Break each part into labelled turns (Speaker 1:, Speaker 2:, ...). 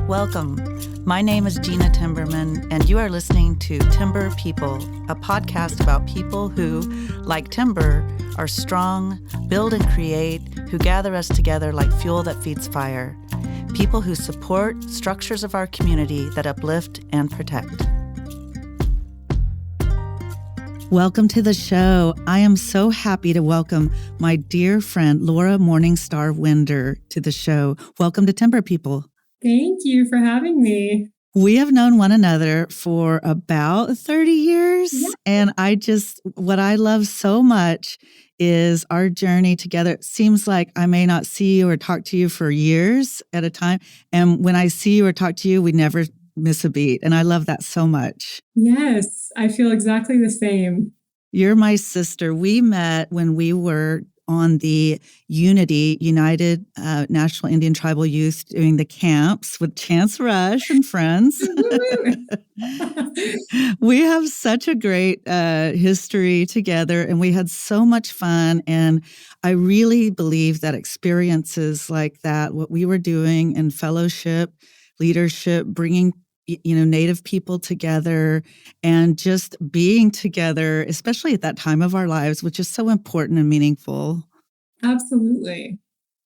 Speaker 1: Welcome. My name is Gena Timberman, and you are listening to Timber People, a podcast about people who, like timber, are strong, build and create, who gather us together like fuel that feeds fire. People who support structures of our community that uplift and protect. Welcome to the show. I am so happy to welcome my dear friend, Laurah Morningstar Winder, to the show. Welcome to Timber People.
Speaker 2: Thank you for having me.
Speaker 1: We have known one another for about 30 years.
Speaker 2: Yeah.
Speaker 1: And what I love so much is our journey together. It seems like I may not see you or talk to you for years at a time. And when I see you or talk to you, we never miss a beat. And I love that so much.
Speaker 2: Yes, I feel exactly the same.
Speaker 1: You're my sister. We met when we were on the United National Indian Tribal Youth doing the camps with Chance Rush and friends. We have such a great history together, and we had so much fun. And I really believe that experiences like that, what we were doing in fellowship, leadership, bringing Native people together and just being together, especially at that time of our lives, which is so important and meaningful.
Speaker 2: Absolutely.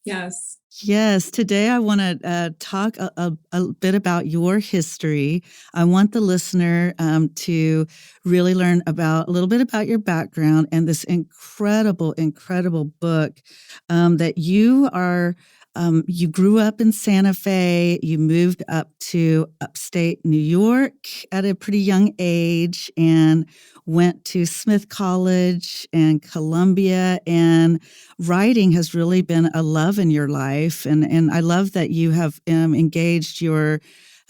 Speaker 2: Yes.
Speaker 1: Yes. Today, I want to talk a bit about your history. I want the listener to really learn a little bit about your background and this incredible book that you are. You grew up in Santa Fe. You moved up to upstate New York at a pretty young age and went to Smith College and Columbia. And writing has really been a love in your life. And I love that you have engaged your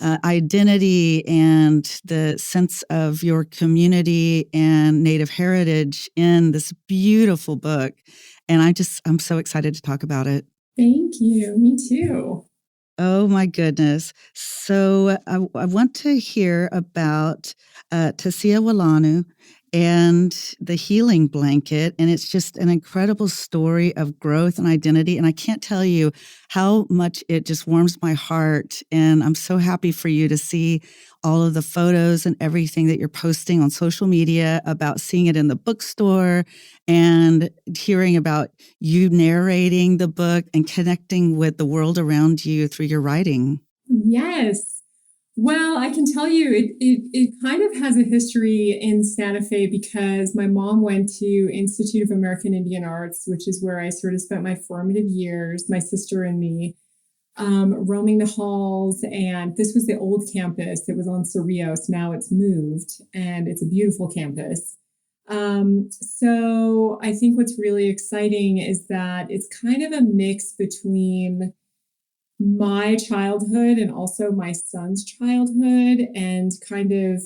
Speaker 1: identity and the sense of your community and Native heritage in this beautiful book. And I'm so excited to talk about it.
Speaker 2: Thank you. Me too.
Speaker 1: Oh, my goodness. So I want to hear about Tasiawelanu and the healing blanket. And it's just an incredible story of growth and identity. And I can't tell you how much it just warms my heart. And I'm so happy for you to see all of the photos and everything that you're posting on social media, about seeing it in the bookstore and hearing about you narrating the book and connecting with the world around you through your writing.
Speaker 2: Yes. Well, I can tell you it kind of has a history in Santa Fe because my mom went to Institute of American Indian Arts, which is where I sort of spent my formative years, my sister and me, roaming the halls. And this was the old campus. It was on Cerrillos. Now it's moved and it's a beautiful campus. So I think what's really exciting is that it's kind of a mix between my childhood and also my son's childhood and kind of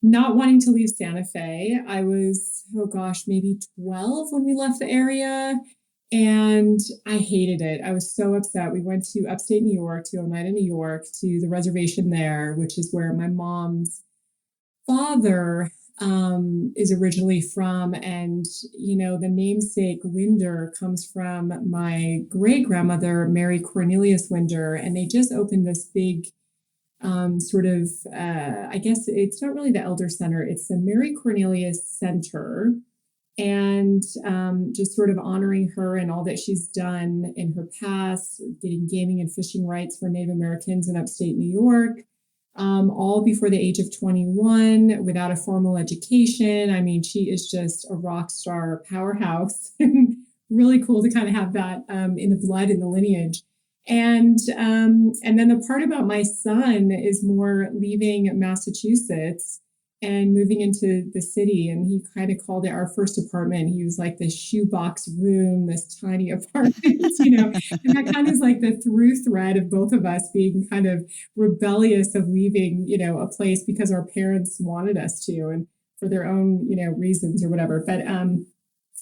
Speaker 2: not wanting to leave Santa Fe. I was, maybe 12 when we left the area. And I hated it. I was so upset. We went to upstate New York, to Oneida, New York, to the reservation there, which is where my mom's father is originally from. And, the namesake Winder comes from my great-grandmother, Mary Cornelius Winder. And they just opened this big I guess it's not really the Elder Center. It's the Mary Cornelius Center. And just sort of honoring her and all that she's done in her past, getting gaming and fishing rights for Native Americans in upstate New York, all before the age of 21, without a formal education. I mean, she is just a rock star powerhouse. Really cool to kind of have that in the blood, in the lineage. And then the part about my son is more leaving Massachusetts and moving into the city. And he kind of called it our first apartment. He was like this shoebox room, this tiny apartment, and that kind of is like the through thread of both of us being kind of rebellious of leaving, a place because our parents wanted us to and for their own, reasons or whatever. But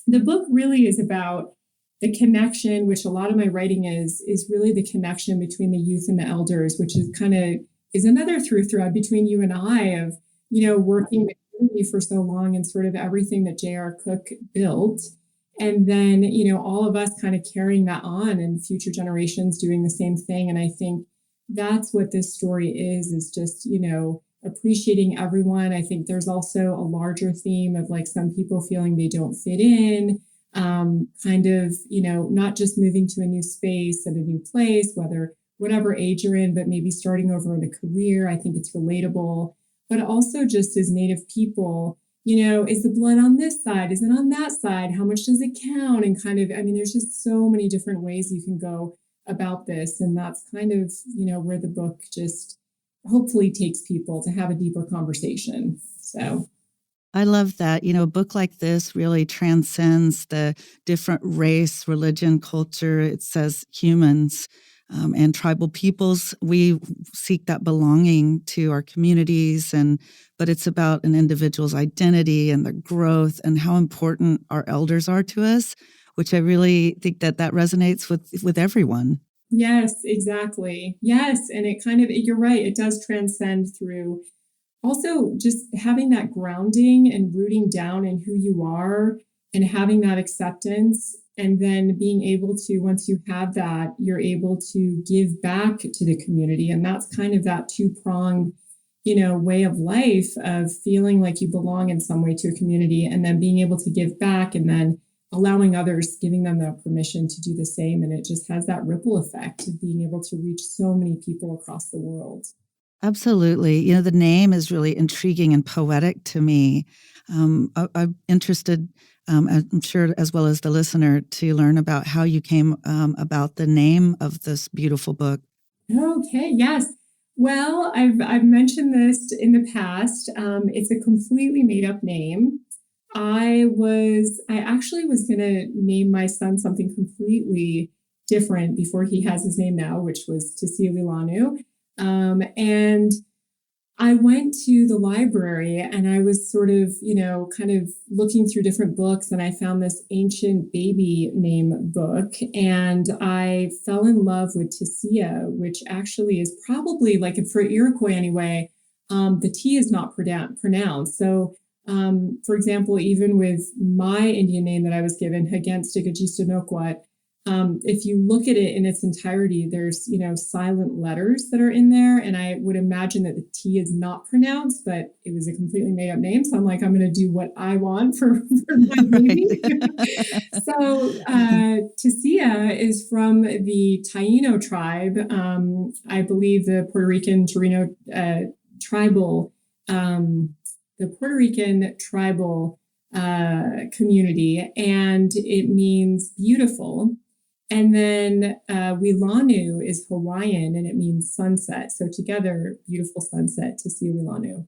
Speaker 2: the book really is about the connection, which a lot of my writing is really the connection between the youth and the elders, which is another through thread between you and I of, working with community for so long and sort of everything that J.R. Cook built. And then, all of us kind of carrying that on and future generations doing the same thing. And I think that's what this story is just, appreciating everyone. I think there's also a larger theme of like some people feeling they don't fit in, kind of, not just moving to a new space and a new place, whatever age you're in, but maybe starting over in a career. I think it's relatable, but also just as Native people, is the blood on this side? Is it on that side? How much does it count? And kind of, I mean, there's just so many different ways you can go about this. And that's kind of, where the book just hopefully takes people to have a deeper conversation. So,
Speaker 1: I love that. A book like this really transcends the different race, religion, culture. It says humans and tribal peoples. We seek that belonging to our communities, but it's about an individual's identity and their growth and how important our elders are to us, which I really think that resonates with everyone.
Speaker 2: yes, exactly. Yes. And it kind of, you're right, it does transcend through also just having that grounding and rooting down in who you are and having that acceptance. And then being able to, once you have that, you're able to give back to the community. And that's kind of that two-pronged, way of life of feeling like you belong in some way to a community and then being able to give back and then allowing others, giving them the permission to do the same. And it just has that ripple effect of being able to reach so many people across the world.
Speaker 1: Absolutely. The name is really intriguing and poetic to me. I'm interested, I'm sure, as well as the listener, to learn about how you came about the name of this beautiful book.
Speaker 2: Okay, yes. Well, I've mentioned this in the past. It's a completely made up name. I actually was gonna name my son something completely different before he has his name now, which was Tasiawelanu. And I went to the library and I was sort of, kind of looking through different books and I found this ancient baby name book and I fell in love with Tasia, which actually is probably like for Iroquois anyway, the T is not pronounced. So, for example, even with my Indian name that I was given, Hagenstigajistonoquat, if you look at it in its entirety, there's, silent letters that are in there. And I would imagine that the T is not pronounced, but it was a completely made up name. So I'm like, I'm going to do what I want for my baby. So Tasia is from the Taino tribe. I believe the Puerto Rican Torino tribal, the Puerto Rican tribal community, and it means beautiful. And then Wilanu is Hawaiian and it means sunset. So together, beautiful sunset to see Wilanu.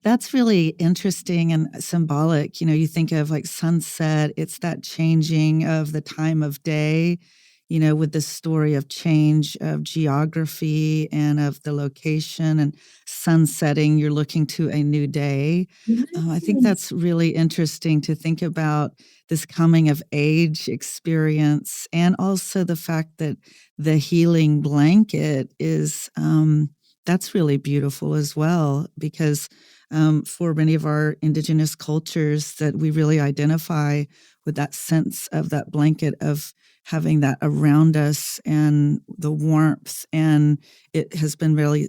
Speaker 1: That's really interesting and symbolic. You think of like sunset, it's that changing of the time of day, with the story of change of geography and of the location and sunsetting, you're looking to a new day. I think
Speaker 2: Yes.
Speaker 1: that's really interesting to think about this coming of age experience and also the fact that the healing blanket is, that's really beautiful as well because for many of our indigenous cultures that we really identify with that sense of that blanket of having that around us and the warmth and it has been really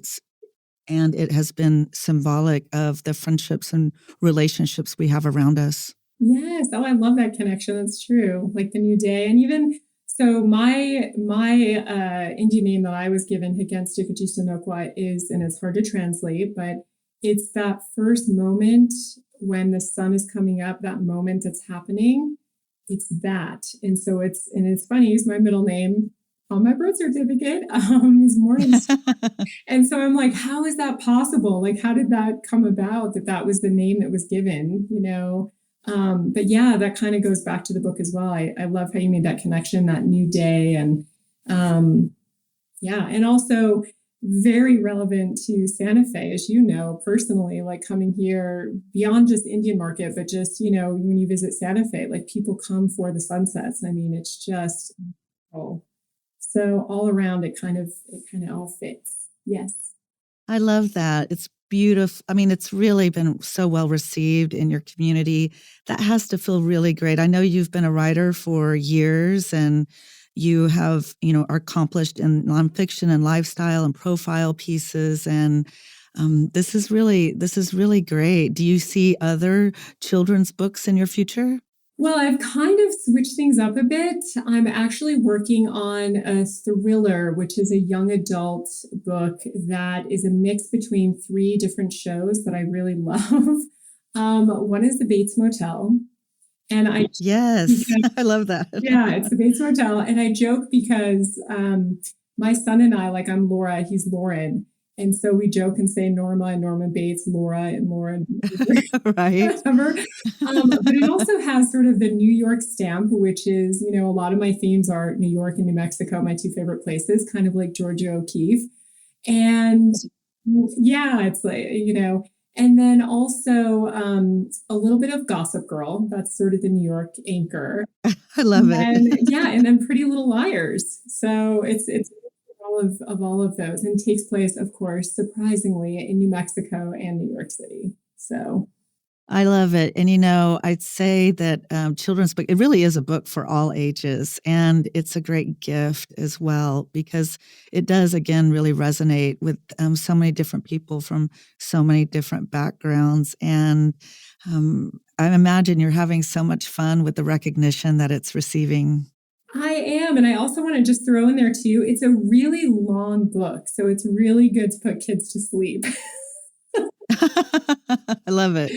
Speaker 1: and it has been symbolic of the friendships and relationships we have around us.
Speaker 2: Yes. Oh, I love that connection. That's true. Like the new day. And even so my Indian name that I was given, Hagenstigajistonoquat, is, and it's hard to translate, but it's that first moment when the sun is coming up, that moment that's happening. It's that. And it's funny, it's my middle name on my birth certificate, is Morningstar. And so I'm like, how is that possible? Like, how did that come about that that was the name that was given, But yeah, that kind of goes back to the book as well. I love how you made that connection, that new day. And yeah, and also very relevant to Santa Fe, as you know, personally, like coming here beyond just Indian market, but just, when you visit Santa Fe, like people come for the sunsets. I mean, it's just, oh, so all around it kind of all fits. Yes.
Speaker 1: I love that. It's beautiful. I mean, it's really been so well received in your community. That has to feel really great. I know you've been a writer for years and you have, are accomplished in nonfiction and lifestyle and profile pieces. And this is really great. Do you see other children's books in your future?
Speaker 2: Well, I've kind of switched things up a bit. I'm actually working on a thriller, which is a young adult book that is a mix between three different shows that I really love. One is The Bates Motel. And
Speaker 1: Yes,
Speaker 2: because,
Speaker 1: I love that.
Speaker 2: yeah, it's The Bates Motel. And I joke because my son and I, like I'm Laura, he's Lauren. And so we joke and say Norma and Norman Bates, Laura and Lauren.
Speaker 1: Right.
Speaker 2: Whatever. But it also has sort of the New York stamp, which is, a lot of my themes are New York and New Mexico, my two favorite places, kind of like Georgia O'Keeffe. And yeah, it's like, and then also a little bit of Gossip Girl. That's sort of the New York anchor.
Speaker 1: I love it.
Speaker 2: Yeah, and then Pretty Little Liars. So it's all of those, and takes place, of course, surprisingly, in New Mexico and New York City. So
Speaker 1: I love it. And, I'd say that children's book, it really is a book for all ages. And it's a great gift as well, because it does, again, really resonate with so many different people from so many different backgrounds. And I imagine you're having so much fun with the recognition that it's receiving.
Speaker 2: I am. And I also want to just throw in there, too, it's a really long book. So it's really good to put kids to sleep.
Speaker 1: I love it.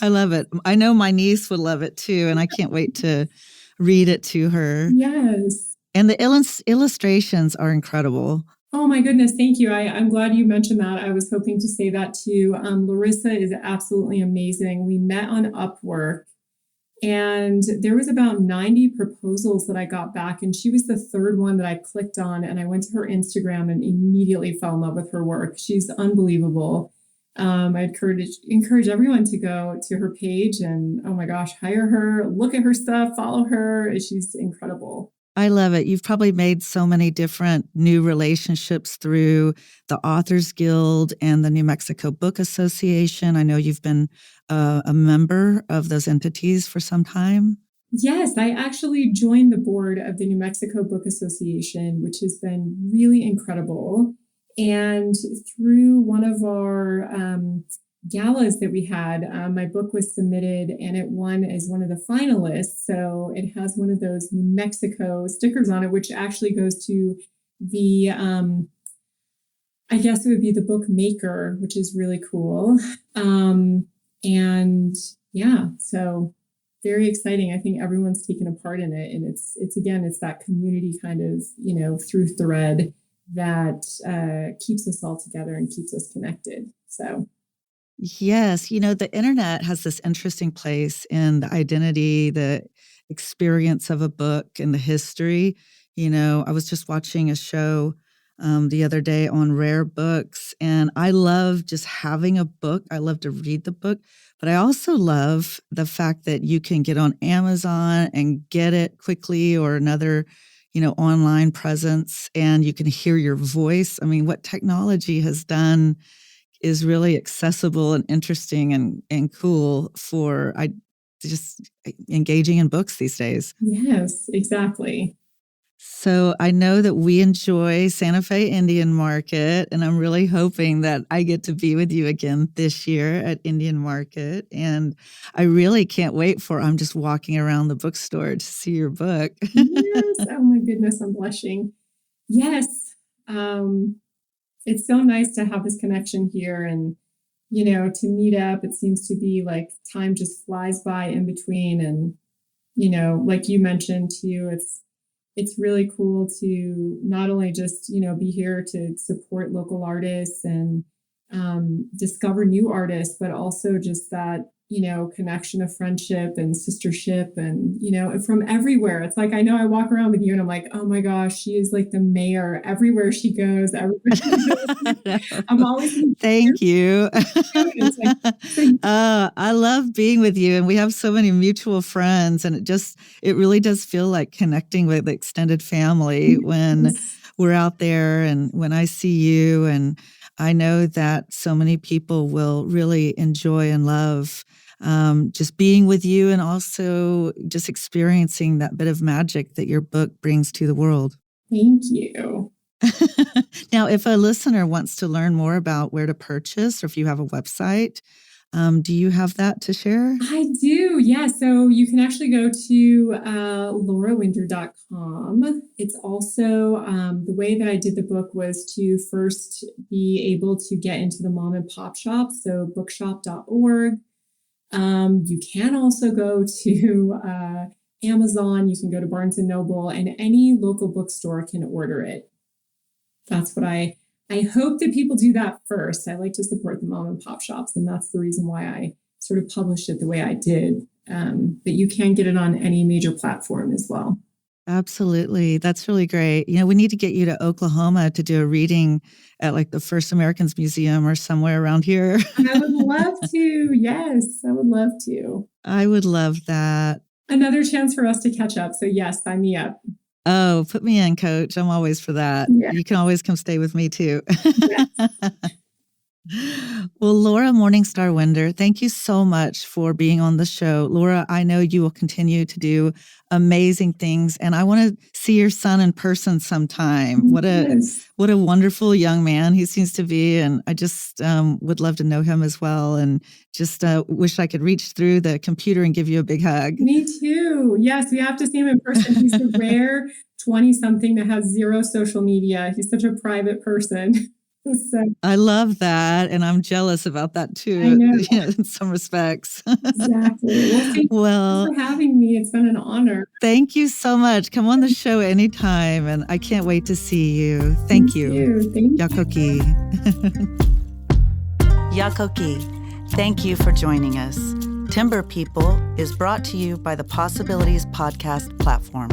Speaker 1: I love it. I know my niece would love it too, and I can't wait to read it to her.
Speaker 2: Yes.
Speaker 1: And the illustrations are incredible.
Speaker 2: Oh my goodness, thank you. I'm glad you mentioned that. I was hoping to say that too. Larissa is absolutely amazing. We met on Upwork, and there was about 90 proposals that I got back, and she was the third one that I clicked on, and I went to her Instagram and immediately fell in love with her work. She's unbelievable. I encourage everyone to go to her page and, oh my gosh, hire her, look at her stuff, follow her. She's incredible.
Speaker 1: I love it. You've probably made so many different new relationships through the Authors Guild and the New Mexico Book Association. I know you've been a member of those entities for some time.
Speaker 2: Yes, I actually joined the board of the New Mexico Book Association, which has been really incredible. And through one of our galas that we had, my book was submitted and it won as one of the finalists. So it has one of those New Mexico stickers on it, which actually goes to the, I guess it would be the book maker, which is really cool. And yeah, so very exciting. I think everyone's taken a part in it. And it's that community kind of, through thread that keeps us all together and keeps us connected. So,
Speaker 1: yes, the internet has this interesting place in the identity, the experience of a book, and the history. I was just watching a show the other day on rare books, and I love just having a book. I love to read the book, but I also love the fact that you can get on Amazon and get it quickly, or another online presence, and you can hear your voice. I mean, what technology has done is really accessible and interesting and cool for just engaging in books these days.
Speaker 2: Yes, exactly.
Speaker 1: So I know that we enjoy Santa Fe Indian Market, and I'm really hoping that I get to be with you again this year at Indian Market. And I really can't wait I'm just walking around the bookstore to see your book.
Speaker 2: Yes. Oh my goodness, I'm blushing. Yes. It's so nice to have this connection here and, to meet up. It seems to be like time just flies by in between. And, like you mentioned too, it's really cool to not only just, be here to support local artists and discover new artists, but also just that, connection of friendship and sistership and, from everywhere. It's like, I know I walk around with you and I'm like, oh my gosh, she is like the mayor everywhere she goes. Everywhere she goes. I'm always
Speaker 1: Thank you.
Speaker 2: Like,
Speaker 1: I love being with you, and we have so many mutual friends, and it really does feel like connecting with the extended family when we're out there and when I see you. And I know that so many people will really enjoy and love just being with you and also just experiencing that bit of magic that your book brings to the world.
Speaker 2: Thank you.
Speaker 1: Now, if a listener wants to learn more about where to purchase, or if you have a website, do you have that to share?
Speaker 2: I do, yeah. So you can actually go to laurahwinder.com. It's also, the way that I did the book was to first be able to get into the mom and pop shops, so bookshop.org. You can also go to Amazon, you can go to Barnes & Noble, and any local bookstore can order it. That's what I hope that people do that first. I like to support the mom and pop shops, and that's the reason why I sort of published it the way I did. But you can get it on any major platform as well.
Speaker 1: Absolutely. That's really great. We need to get you to Oklahoma to do a reading at like the First Americans Museum or somewhere around here.
Speaker 2: I would love to. Yes, I would love to.
Speaker 1: I would love that.
Speaker 2: Another chance for us to catch up. So yes, sign me up.
Speaker 1: Oh, put me in, Coach. I'm always for that.
Speaker 2: Yeah.
Speaker 1: You can always come stay with me too.
Speaker 2: Yes.
Speaker 1: Well, Laurah Morningstar Winder, thank you so much for being on the show. Laurah, I know you will continue to do amazing things, and I want to see your son in person sometime.
Speaker 2: Yes.
Speaker 1: What a wonderful young man he seems to be, and I just would love to know him as well, and just wish I could reach through the computer and give you a big hug.
Speaker 2: Me too. Yes, we have to see him in person. He's a rare 20-something that has zero social media. He's such a private person. So,
Speaker 1: I love that, and I'm jealous about that too.
Speaker 2: I know.
Speaker 1: In some respects.
Speaker 2: Exactly. Well, thanks for having me. It's been an honor.
Speaker 1: Thank you so much. Come on the show anytime, and I can't wait to see you. Thank you.
Speaker 2: Thank you.
Speaker 1: Yakoki. Yakoki. Thank you for joining us. Timber People is brought to you by the Possibilities Podcast platform.